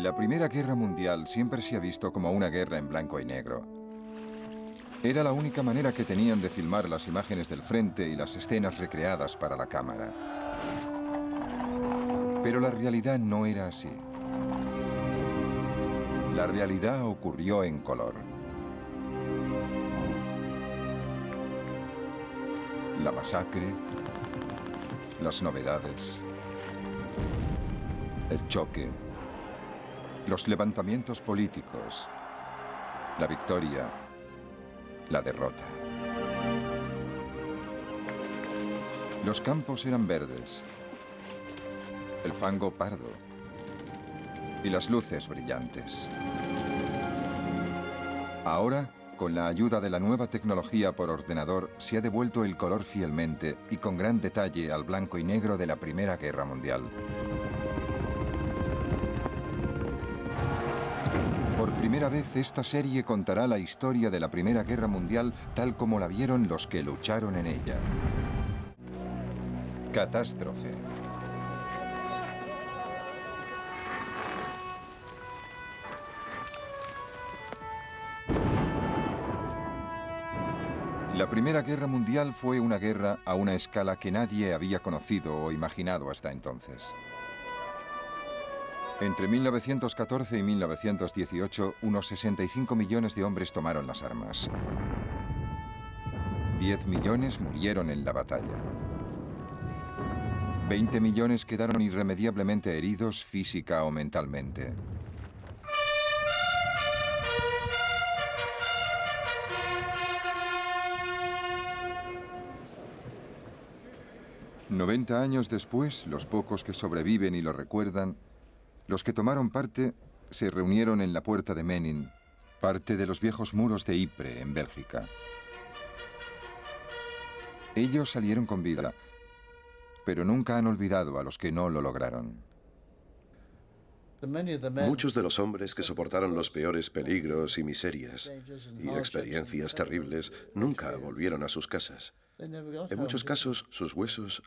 La Primera Guerra Mundial siempre se ha visto como una guerra en blanco y negro. Era la única manera que tenían de filmar las imágenes del frente y las escenas recreadas para la cámara. Pero la realidad no era así. La realidad ocurrió en color. La masacre, las novedades, el choque, los levantamientos políticos, la victoria, la derrota. Los campos eran verdes, el fango pardo y las luces brillantes. Ahora, con la ayuda de la nueva tecnología por ordenador, se ha devuelto el color fielmente y con gran detalle al blanco y negro de la Primera Guerra Mundial. Por primera vez, esta serie contará la historia de la Primera Guerra Mundial tal como la vieron los que lucharon en ella. Catástrofe. La Primera Guerra Mundial fue una guerra a una escala que nadie había conocido o imaginado hasta entonces. Entre 1914 y 1918, unos 65 millones de hombres tomaron las armas. 10 millones murieron en la batalla. 20 millones quedaron irremediablemente heridos física o mentalmente. «90 años después, los pocos que sobreviven y lo recuerdan, los que tomaron parte se reunieron en la puerta de Menin, parte de los viejos muros de Ypres, en Bélgica. Ellos salieron con vida, pero nunca han olvidado a los que no lo lograron. Muchos de los hombres que soportaron los peores peligros y miserias y experiencias terribles nunca volvieron a sus casas. En muchos casos, sus huesos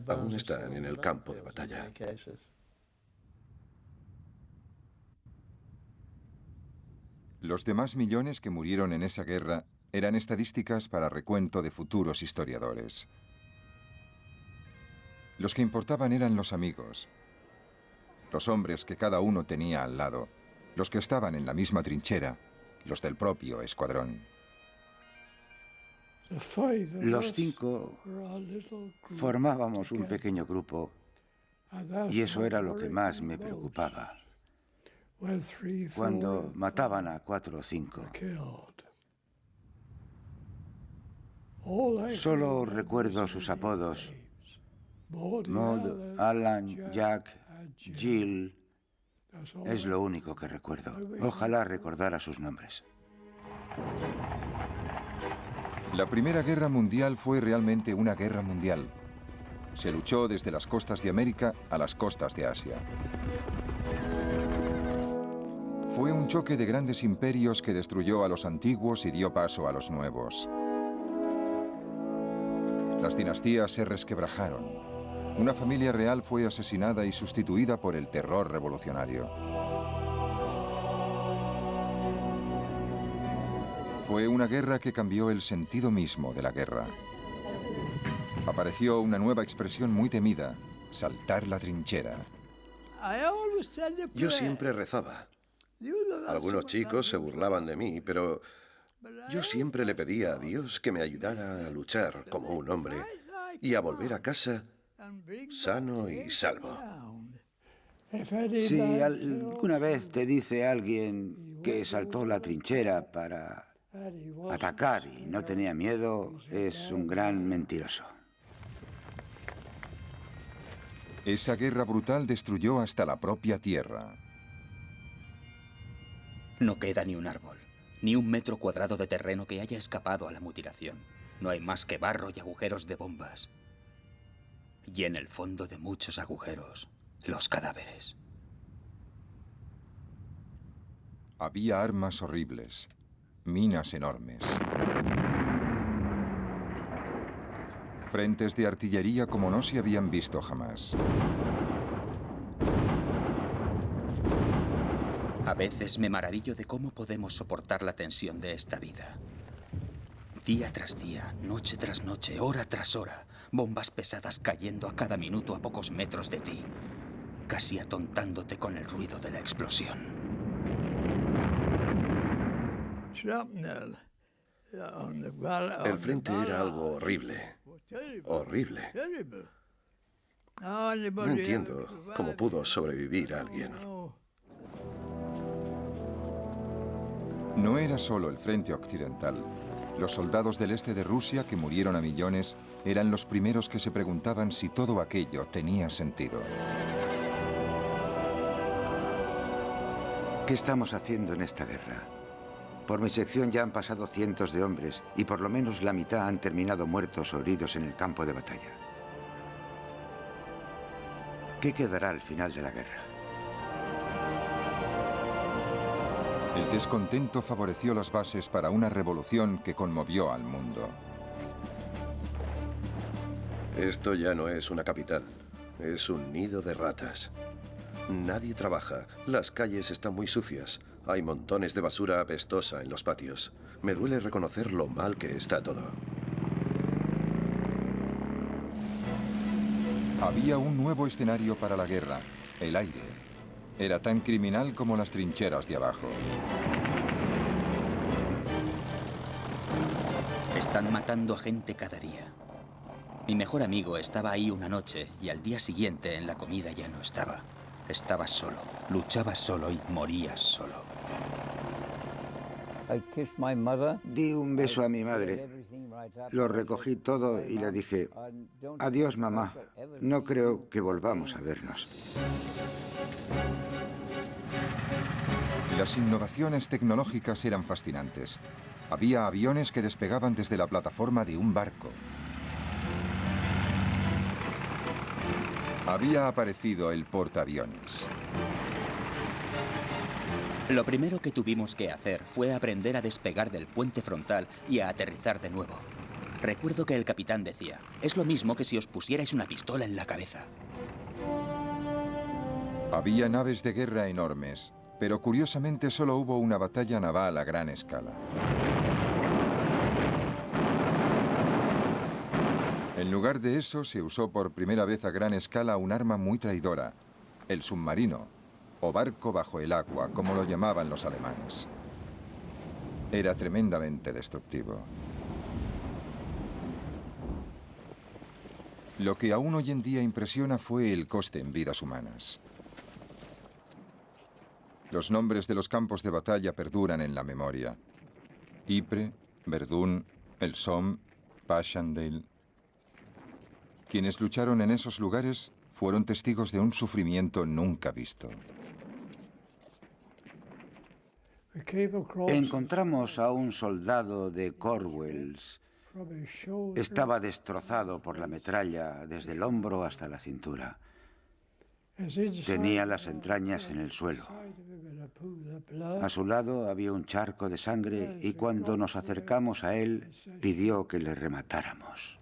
aún están en el campo de batalla. Los demás millones que murieron en esa guerra eran estadísticas para recuento de futuros historiadores. Los que importaban eran los amigos, los hombres que cada uno tenía al lado, los que estaban en la misma trinchera, los del propio escuadrón. Los 5 formábamos un pequeño grupo y eso era lo que más me preocupaba. Cuando mataban a 4 o 5. Solo recuerdo sus apodos. Maud, Alan, Jack, Jill. Es lo único que recuerdo. Ojalá recordara sus nombres. La Primera Guerra Mundial fue realmente una guerra mundial. Se luchó desde las costas de América a las costas de Asia. Fue un choque de grandes imperios que destruyó a los antiguos y dio paso a los nuevos. Las dinastías se resquebrajaron. Una familia real fue asesinada y sustituida por el terror revolucionario. Fue una guerra que cambió el sentido mismo de la guerra. Apareció una nueva expresión muy temida: saltar la trinchera. Yo siempre rezaba. Algunos chicos se burlaban de mí, pero yo siempre le pedía a Dios que me ayudara a luchar como un hombre y a volver a casa sano y salvo. Si alguna vez te dice alguien que saltó la trinchera para atacar y no tenía miedo, es un gran mentiroso. Esa guerra brutal destruyó hasta la propia tierra. No queda ni un árbol, ni un metro cuadrado de terreno que haya escapado a la mutilación. No hay más que barro y agujeros de bombas. Y en el fondo de muchos agujeros, los cadáveres. Había armas horribles, minas enormes, frentes de artillería como no se habían visto jamás. A veces me maravillo de cómo podemos soportar la tensión de esta vida. Día tras día, noche tras noche, hora tras hora, bombas pesadas cayendo a cada minuto a pocos metros de ti, casi atontándote con el ruido de la explosión. El frente era algo horrible. Horrible. No entiendo cómo pudo sobrevivir alguien. No era solo el frente occidental. Los soldados del este de Rusia, que murieron a millones, eran los primeros que se preguntaban si todo aquello tenía sentido. ¿Qué estamos haciendo en esta guerra? Por mi sección ya han pasado cientos de hombres y por lo menos la mitad han terminado muertos o heridos en el campo de batalla. ¿Qué quedará al final de la guerra? El descontento favoreció las bases para una revolución que conmovió al mundo. Esto ya no es una capital, es un nido de ratas. Nadie trabaja, las calles están muy sucias, hay montones de basura apestosa en los patios. Me duele reconocer lo mal que está todo. Había un nuevo escenario para la guerra, el aire. Era tan criminal como las trincheras de abajo. Están matando a gente cada día. Mi mejor amigo estaba ahí una noche y al día siguiente en la comida ya no estaba. Estabas solo, luchabas solo y morías solo. Di un beso a mi madre. Lo recogí todo y le dije, adiós, mamá. No creo que volvamos a vernos. Las innovaciones tecnológicas eran fascinantes. Había aviones que despegaban desde la plataforma de un barco. Había aparecido el portaaviones. Lo primero que tuvimos que hacer fue aprender a despegar del puente frontal y a aterrizar de nuevo. Recuerdo que el capitán decía, es lo mismo que si os pusierais una pistola en la cabeza. Había naves de guerra enormes, pero curiosamente solo hubo una batalla naval a gran escala. En lugar de eso, se usó por primera vez a gran escala un arma muy traidora, el submarino, o barco bajo el agua, como lo llamaban los alemanes. Era tremendamente destructivo. Lo que aún hoy en día impresiona fue el coste en vidas humanas. Los nombres de los campos de batalla perduran en la memoria. Ypres, Verdún, el Somme, Passchendaele. Quienes lucharon en esos lugares fueron testigos de un sufrimiento nunca visto. Encontramos a un soldado de Cornwalls. Estaba destrozado por la metralla desde el hombro hasta la cintura. Tenía las entrañas en el suelo. A su lado había un charco de sangre y cuando nos acercamos a él pidió que le rematáramos.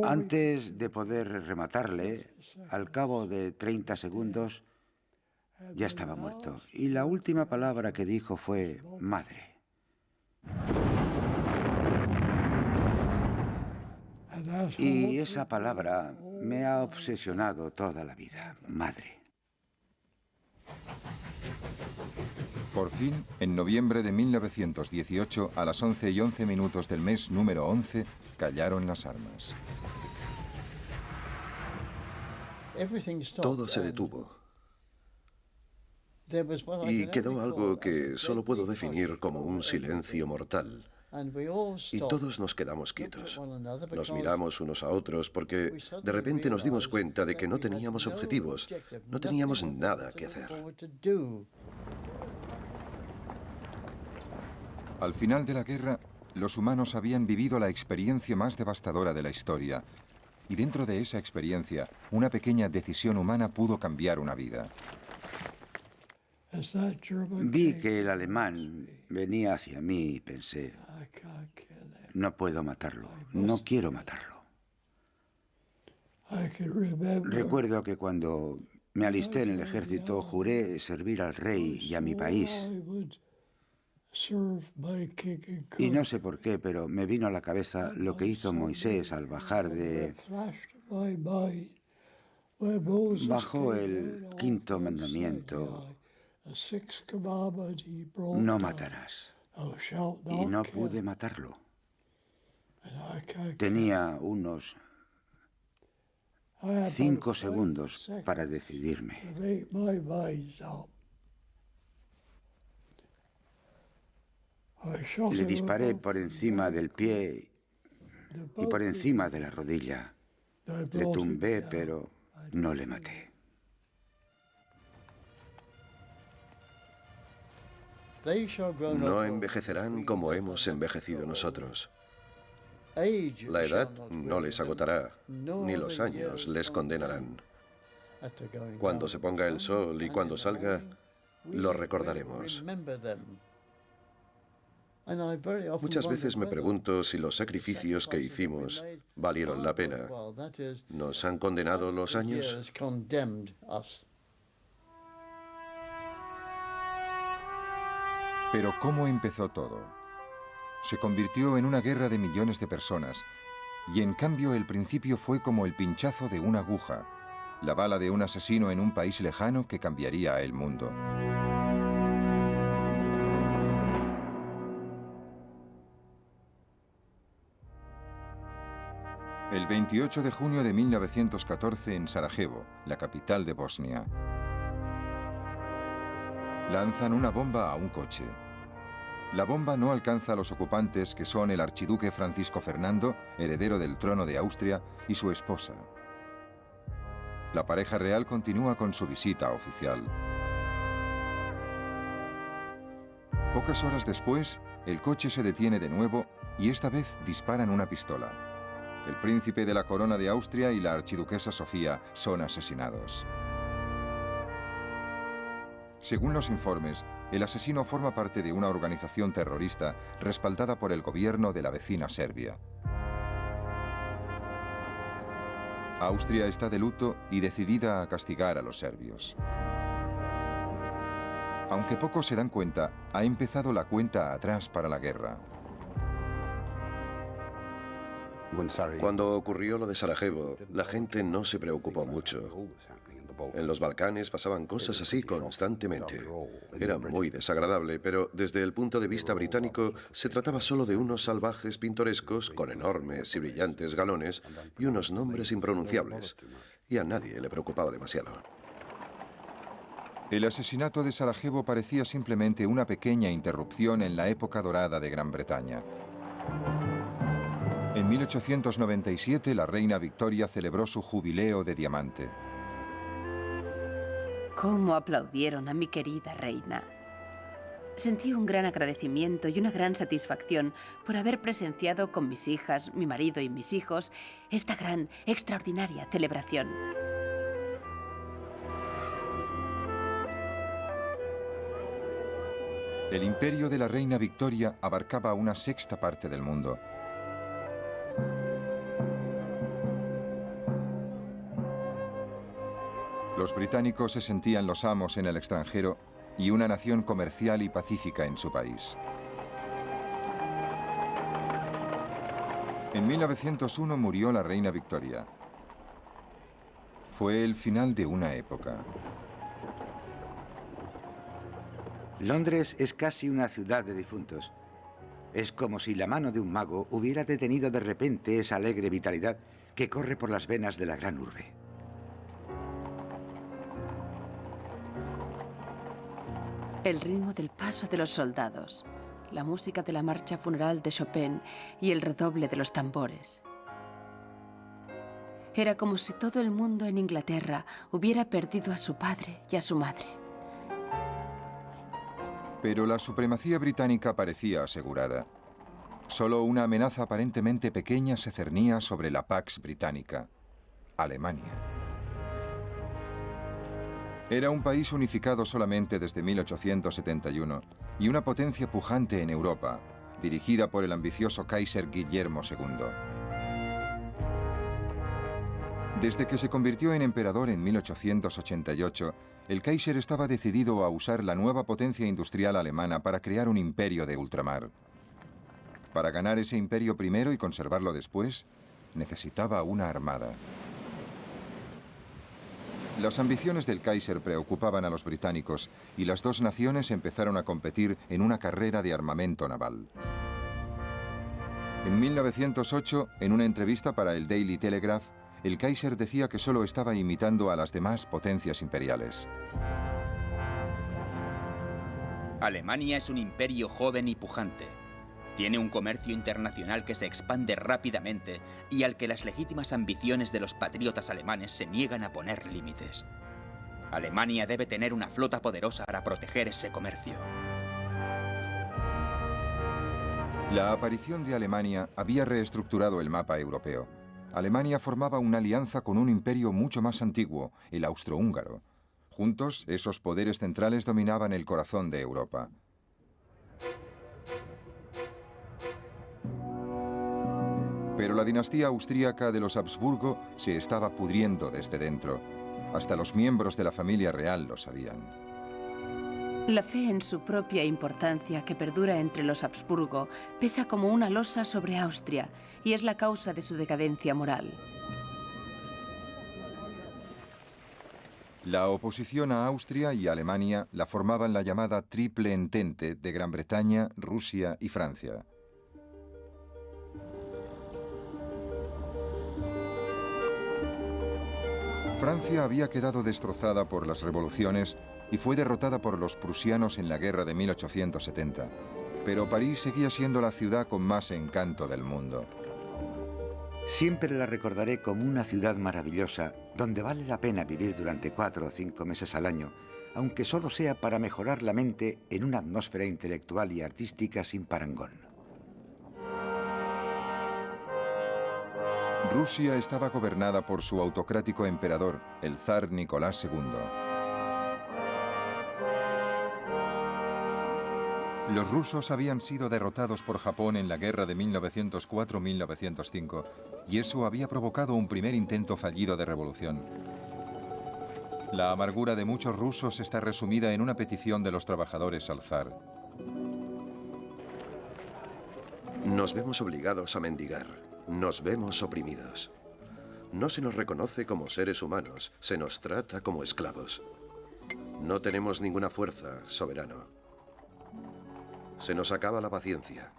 Antes de poder rematarle, al cabo de 30 segundos, ya estaba muerto. Y la última palabra que dijo fue madre. Y esa palabra me ha obsesionado toda la vida, madre. Por fin, en noviembre de 1918, a las 11:11 del mes número 11, callaron las armas. Todo se detuvo. Y quedó algo que solo puedo definir como un silencio mortal. Y todos nos quedamos quietos. Nos miramos unos a otros porque de repente nos dimos cuenta de que no teníamos objetivos, no teníamos nada que hacer. Al final de la guerra, los humanos habían vivido la experiencia más devastadora de la historia. Y dentro de esa experiencia, una pequeña decisión humana pudo cambiar una vida. Vi que el alemán venía hacia mí y pensé, no puedo matarlo, no quiero matarlo. Recuerdo que cuando me alisté en el ejército, juré servir al rey y a mi país. Y no sé por qué, pero me vino a la cabeza lo que hizo Moisés al bajar de... Bajo el quinto mandamiento, no matarás. Y no pude matarlo. Tenía unos 5 segundos para decidirme. Le disparé por encima del pie y por encima de la rodilla. Le tumbé, pero no le maté. No envejecerán como hemos envejecido nosotros. La edad no les agotará, ni los años les condenarán. Cuando se ponga el sol y cuando salga, lo recordaremos. Muchas veces me pregunto si los sacrificios que hicimos valieron la pena. ¿Nos han condenado los años? Pero ¿cómo empezó todo? Se convirtió en una guerra de millones de personas, y en cambio el principio fue como el pinchazo de una aguja, la bala de un asesino en un país lejano que cambiaría el mundo. El 28 de junio de 1914 en Sarajevo, la capital de Bosnia. Lanzan una bomba a un coche. La bomba no alcanza a los ocupantes, que son el archiduque Francisco Fernando, heredero del trono de Austria, y su esposa. La pareja real continúa con su visita oficial. Pocas horas después, el coche se detiene de nuevo y esta vez disparan una pistola. El príncipe de la corona de Austria y la archiduquesa Sofía son asesinados. Según los informes, el asesino forma parte de una organización terrorista respaldada por el gobierno de la vecina Serbia. Austria está de luto y decidida a castigar a los serbios. Aunque pocos se dan cuenta, ha empezado la cuenta atrás para la guerra. Cuando ocurrió lo de Sarajevo, la gente no se preocupó mucho. En los Balcanes pasaban cosas así constantemente. Era muy desagradable, pero desde el punto de vista británico se trataba solo de unos salvajes pintorescos con enormes y brillantes galones y unos nombres impronunciables. Y a nadie le preocupaba demasiado. El asesinato de Sarajevo parecía simplemente una pequeña interrupción en la época dorada de Gran Bretaña. En 1897, la reina Victoria celebró su jubileo de diamante. ¿Cómo aplaudieron a mi querida reina? Sentí un gran agradecimiento y una gran satisfacción por haber presenciado con mis hijas, mi marido y mis hijos esta gran, extraordinaria celebración. El imperio de la reina Victoria abarcaba una sexta parte del mundo. Los británicos se sentían los amos en el extranjero y una nación comercial y pacífica en su país. En 1901 murió la reina Victoria. Fue el final de una época. Londres es casi una ciudad de difuntos. Es como si la mano de un mago hubiera detenido de repente esa alegre vitalidad que corre por las venas de la gran urbe. El ritmo del paso de los soldados, la música de la marcha funeral de Chopin y el redoble de los tambores. Era como si todo el mundo en Inglaterra hubiera perdido a su padre y a su madre. Pero la supremacía británica parecía asegurada. Solo una amenaza aparentemente pequeña se cernía sobre la Pax Británica: Alemania. Era un país unificado solamente desde 1871 y una potencia pujante en Europa, dirigida por el ambicioso Kaiser Guillermo II. Desde que se convirtió en emperador en 1888, el Kaiser estaba decidido a usar la nueva potencia industrial alemana para crear un imperio de ultramar. Para ganar ese imperio primero y conservarlo después, necesitaba una armada. Las ambiciones del Kaiser preocupaban a los británicos y las dos naciones empezaron a competir en una carrera de armamento naval. En 1908, en una entrevista para el Daily Telegraph, el Kaiser decía que solo estaba imitando a las demás potencias imperiales. Alemania es un imperio joven y pujante. Tiene un comercio internacional que se expande rápidamente y al que las legítimas ambiciones de los patriotas alemanes se niegan a poner límites. Alemania debe tener una flota poderosa para proteger ese comercio. La aparición de Alemania había reestructurado el mapa europeo. Alemania formaba una alianza con un imperio mucho más antiguo, el austrohúngaro. Juntos, esos poderes centrales dominaban el corazón de Europa. Pero la dinastía austríaca de los Habsburgo se estaba pudriendo desde dentro. Hasta los miembros de la familia real lo sabían. La fe en su propia importancia que perdura entre los Habsburgo pesa como una losa sobre Austria y es la causa de su decadencia moral. La oposición a Austria y Alemania la formaban la llamada Triple Entente de Gran Bretaña, Rusia y Francia. Francia había quedado destrozada por las revoluciones y fue derrotada por los prusianos en la guerra de 1870. Pero París seguía siendo la ciudad con más encanto del mundo. Siempre la recordaré como una ciudad maravillosa, donde vale la pena vivir durante 4 o 5 meses al año, aunque solo sea para mejorar la mente en una atmósfera intelectual y artística sin parangón. Rusia estaba gobernada por su autocrático emperador, el zar Nicolás II. Los rusos habían sido derrotados por Japón en la guerra de 1904-1905 y eso había provocado un primer intento fallido de revolución. La amargura de muchos rusos está resumida en una petición de los trabajadores al zar. Nos vemos obligados a mendigar. Nos vemos oprimidos. No se nos reconoce como seres humanos, se nos trata como esclavos. No tenemos ninguna fuerza, soberano. Se nos acaba la paciencia.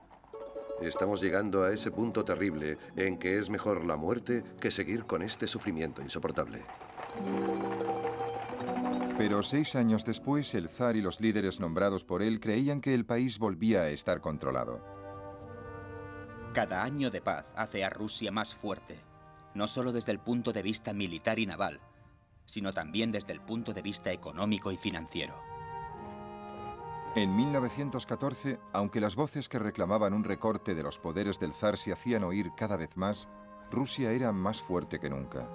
Estamos llegando a ese punto terrible en que es mejor la muerte que seguir con este sufrimiento insoportable. Pero 6 años después, el zar y los líderes nombrados por él creían que el país volvía a estar controlado. Cada año de paz hace a Rusia más fuerte, no solo desde el punto de vista militar y naval, sino también desde el punto de vista económico y financiero. En 1914, aunque las voces que reclamaban un recorte de los poderes del zar se hacían oír cada vez más, Rusia era más fuerte que nunca.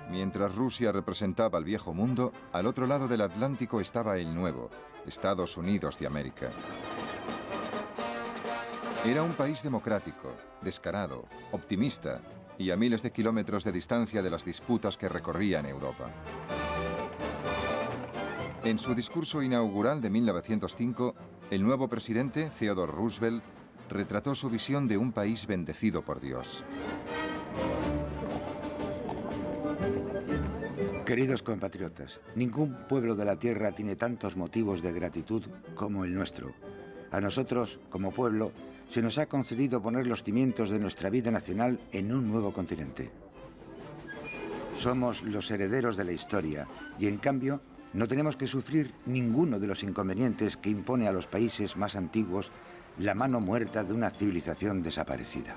Mientras Rusia representaba al viejo mundo, al otro lado del Atlántico estaba el nuevo, Estados Unidos de América. Era un país democrático, descarado, optimista y a miles de kilómetros de distancia de las disputas que recorrían Europa. En su discurso inaugural de 1905, el nuevo presidente, Theodore Roosevelt, retrató su visión de un país bendecido por Dios. Queridos compatriotas, ningún pueblo de la tierra tiene tantos motivos de gratitud como el nuestro. A nosotros, como pueblo, se nos ha concedido poner los cimientos de nuestra vida nacional en un nuevo continente. Somos los herederos de la historia y, en cambio, no tenemos que sufrir ninguno de los inconvenientes que impone a los países más antiguos la mano muerta de una civilización desaparecida.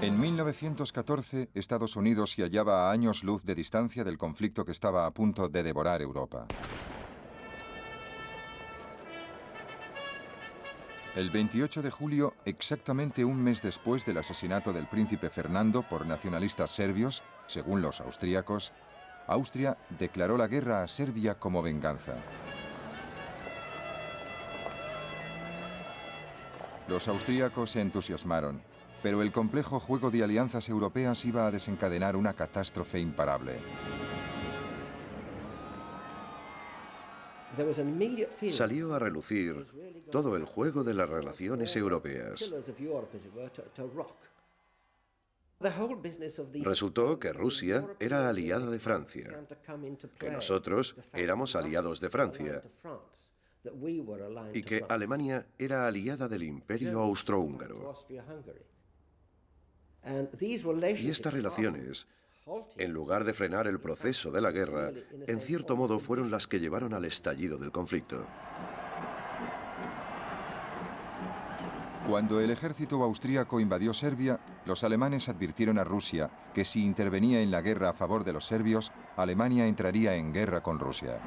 En 1914, Estados Unidos se hallaba a años luz de distancia del conflicto que estaba a punto de devorar Europa. El 28 de julio, exactamente un mes después del asesinato del príncipe Fernando por nacionalistas serbios, según los austríacos, Austria declaró la guerra a Serbia como venganza. Los austríacos se entusiasmaron, pero el complejo juego de alianzas europeas iba a desencadenar una catástrofe imparable. Salió a relucir todo el juego de las relaciones europeas. Resultó que Rusia era aliada de Francia, que nosotros éramos aliados de Francia y que Alemania era aliada del Imperio Austrohúngaro. Y estas relaciones, en lugar de frenar el proceso de la guerra, en cierto modo fueron las que llevaron al estallido del conflicto. Cuando el ejército austríaco invadió Serbia, los alemanes advirtieron a Rusia que si intervenía en la guerra a favor de los serbios, Alemania entraría en guerra con Rusia.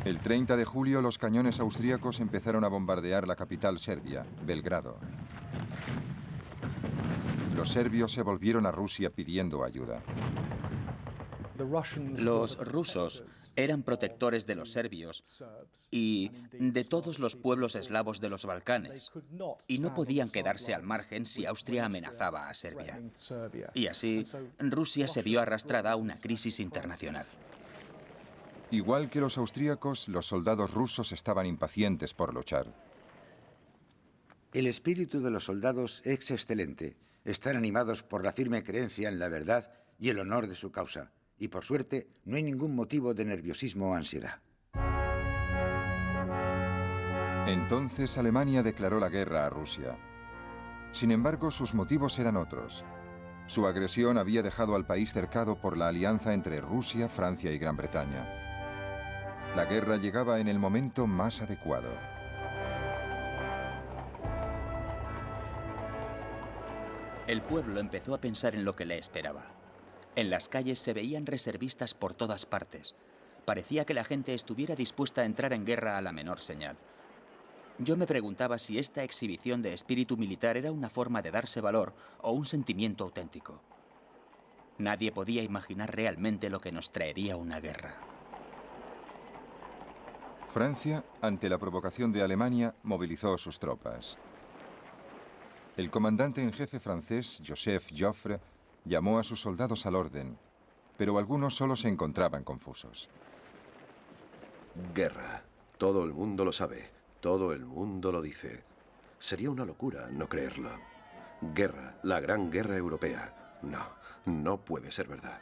El 30 de julio, los cañones austríacos empezaron a bombardear la capital serbia, Belgrado. Los serbios se volvieron a Rusia pidiendo ayuda. Los rusos eran protectores de los serbios y de todos los pueblos eslavos de los Balcanes, y no podían quedarse al margen si Austria amenazaba a Serbia. Y así, Rusia se vio arrastrada a una crisis internacional. Igual que los austríacos, los soldados rusos estaban impacientes por luchar. El espíritu de los soldados es excelente. Están animados por la firme creencia en la verdad y el honor de su causa. Y por suerte, no hay ningún motivo de nerviosismo o ansiedad. Entonces Alemania declaró la guerra a Rusia. Sin embargo, sus motivos eran otros. Su agresión había dejado al país cercado por la alianza entre Rusia, Francia y Gran Bretaña. La guerra llegaba en el momento más adecuado. El pueblo empezó a pensar en lo que le esperaba. En las calles se veían reservistas por todas partes. Parecía que la gente estuviera dispuesta a entrar en guerra a la menor señal. Yo me preguntaba si esta exhibición de espíritu militar era una forma de darse valor o un sentimiento auténtico. Nadie podía imaginar realmente lo que nos traería una guerra. Francia, ante la provocación de Alemania, movilizó sus tropas. El comandante en jefe francés, Joseph Joffre, llamó a sus soldados al orden, pero algunos solo se encontraban confusos. Guerra. Todo el mundo lo sabe. Todo el mundo lo dice. Sería una locura no creerlo. Guerra. La gran guerra europea. No, no puede ser verdad.